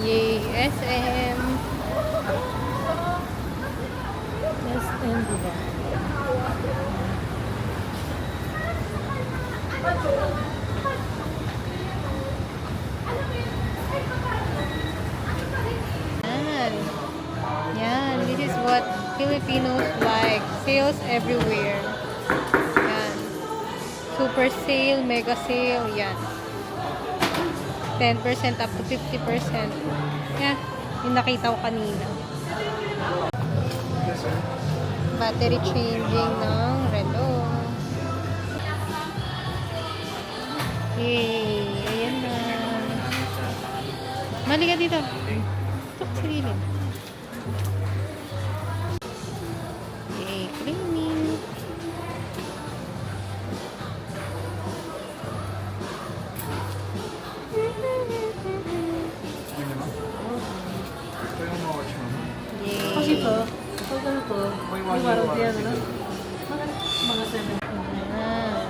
Yay, SM. SM, diba? Yan. Yan. This is what Filipinos like. Sales everywhere. Yan. Super sale, mega sale. Yan. 10% up to 50%. Yan. Yung nakita ko kanina. Battery changing ng relo. Yay! Ayan na. Mali ka dito. Tok sa gilid. Yay! Cleaning. Kasi Yay! to, pag ano to, may warranty yan, ano? Mga 7. Ah.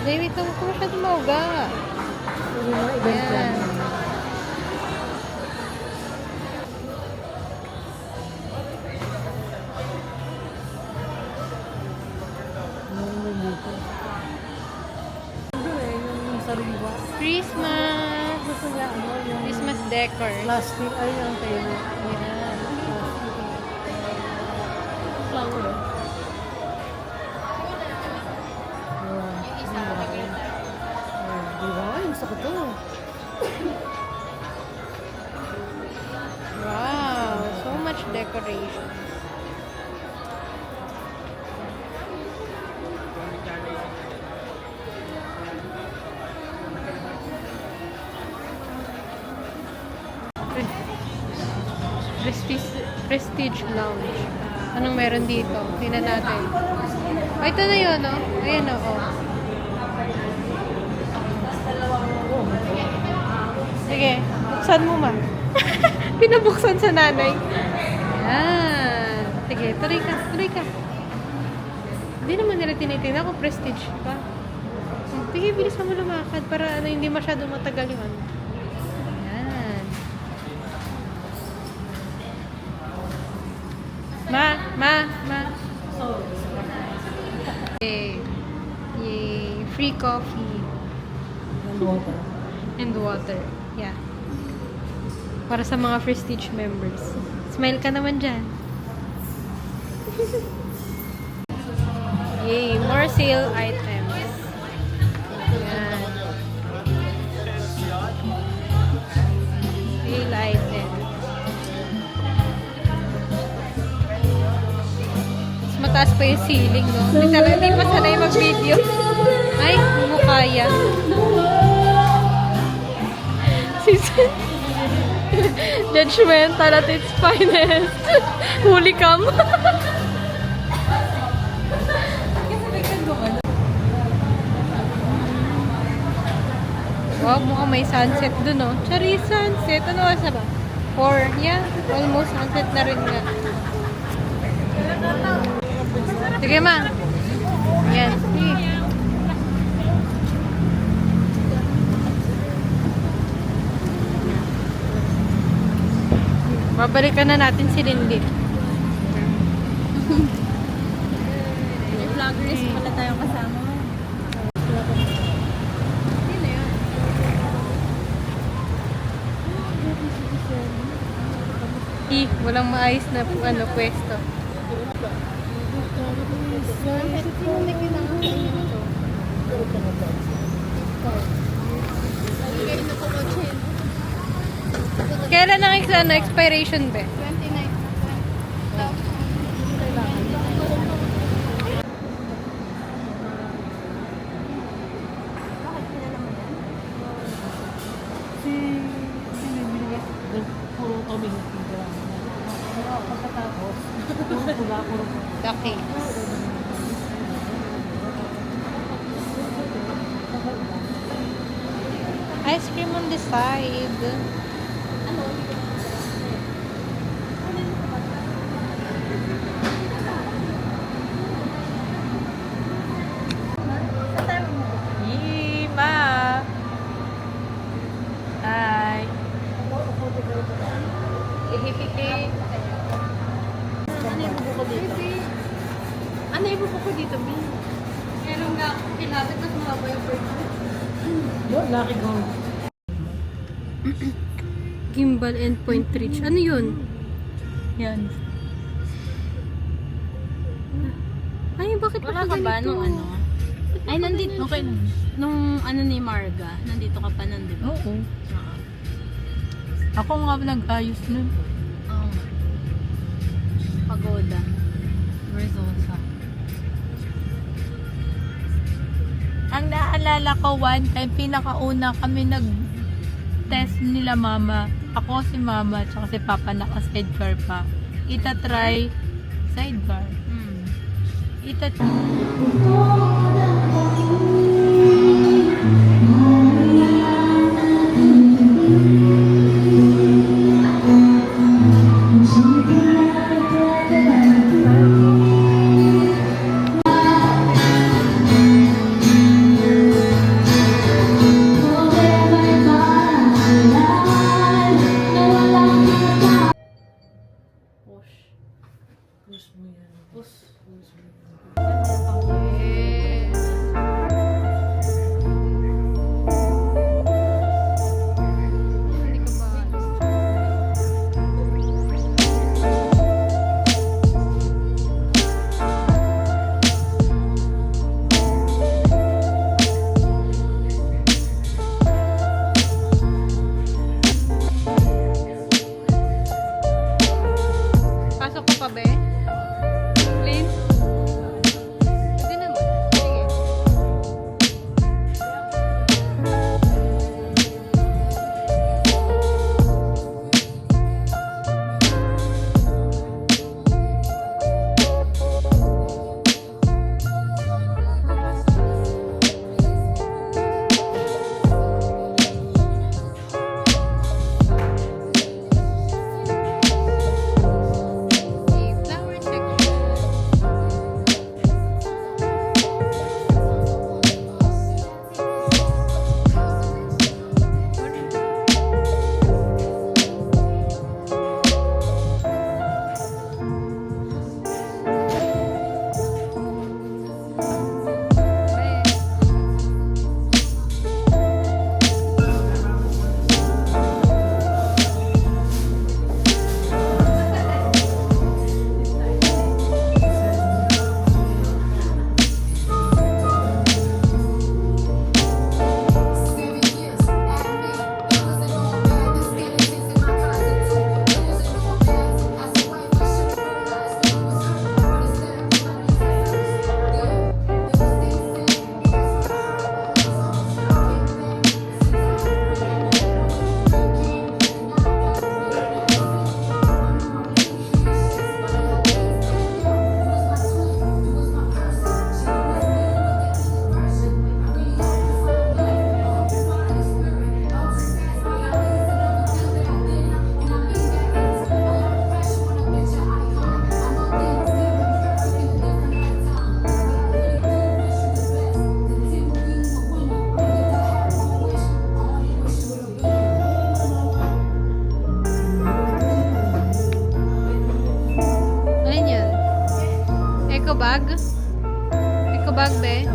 Baby, ito ko masyadong mauga. Yung mga event plan. Yan. Yung dito. Doon eh, yung sariwa. Christmas! Gusto niya, ano, yung Christmas decor. plastic, ay, ang tayo. Yan. Flower. Diba? Yung sakit to. Wow! So much decoration. Prestige Lounge. Anong meron dito? Tingnan natin. Oh, ito na yun, no? Ayan, no? Oh. Sige, buksan mo ma. Pinabuksan sa nanay. Yan. Sige, tuloy ka, tuloy ka. Hindi naman nila tinitingnan kung prestige pa. Sige, bilis mo lumakad para ano, hindi masyado matagal yung ano. Yan. Ma. Yay. Yay. Free coffee. And water. And water. Yeah. Para sa mga Prestige members. Smile ka naman dyan. Yay! More sale items. Yan. Sale items. Mas mataas pa yung ceiling, no? Hindi pa sanay mag-video. Ay, mukha yan. Judgmental at its finest. Huli cam. Wow, mukhang may sunset dun, oh. Cherry sunset. Ano oras na ba? 4. Yeah, almost sunset na rin nga. Sige, ma. Yan. Sige. Babalikan na natin si Lindy. May vloggers pala tayong kasama. Walang maayos na ano, pwesto. Kailan ang expiration ba? 29. Puro kami pagkatapos, puro. Okay. Ice cream on the side. Ano ibubo ko dito, Bin? Meron nga akong kilapit at mahaba yung birthday. Lucky gold. Gimbal and point reach. Ano yun? Yan. Ay, bakit Wala ka ba nung ano? Ay, nandito. Okay na. Nung ano ni Marga, nandito ka pa nun, di ba? Oo. Oo. Ako nga nag-ayos nun. Oo nga. Pagoda. Versosa. Ang naalala ko one time, pinakauna kami nag-test nila mama. Ako si mama, tsaka si papa naka-sidecar pa. Ita-try sidecar. Hmm. Push. Push mo yan. Push. Hindi ka ba? Pasok ka pa, be? Please? Pwede naman. Sige. The flower section. Alin yan? Eco bag? Eco bag, be?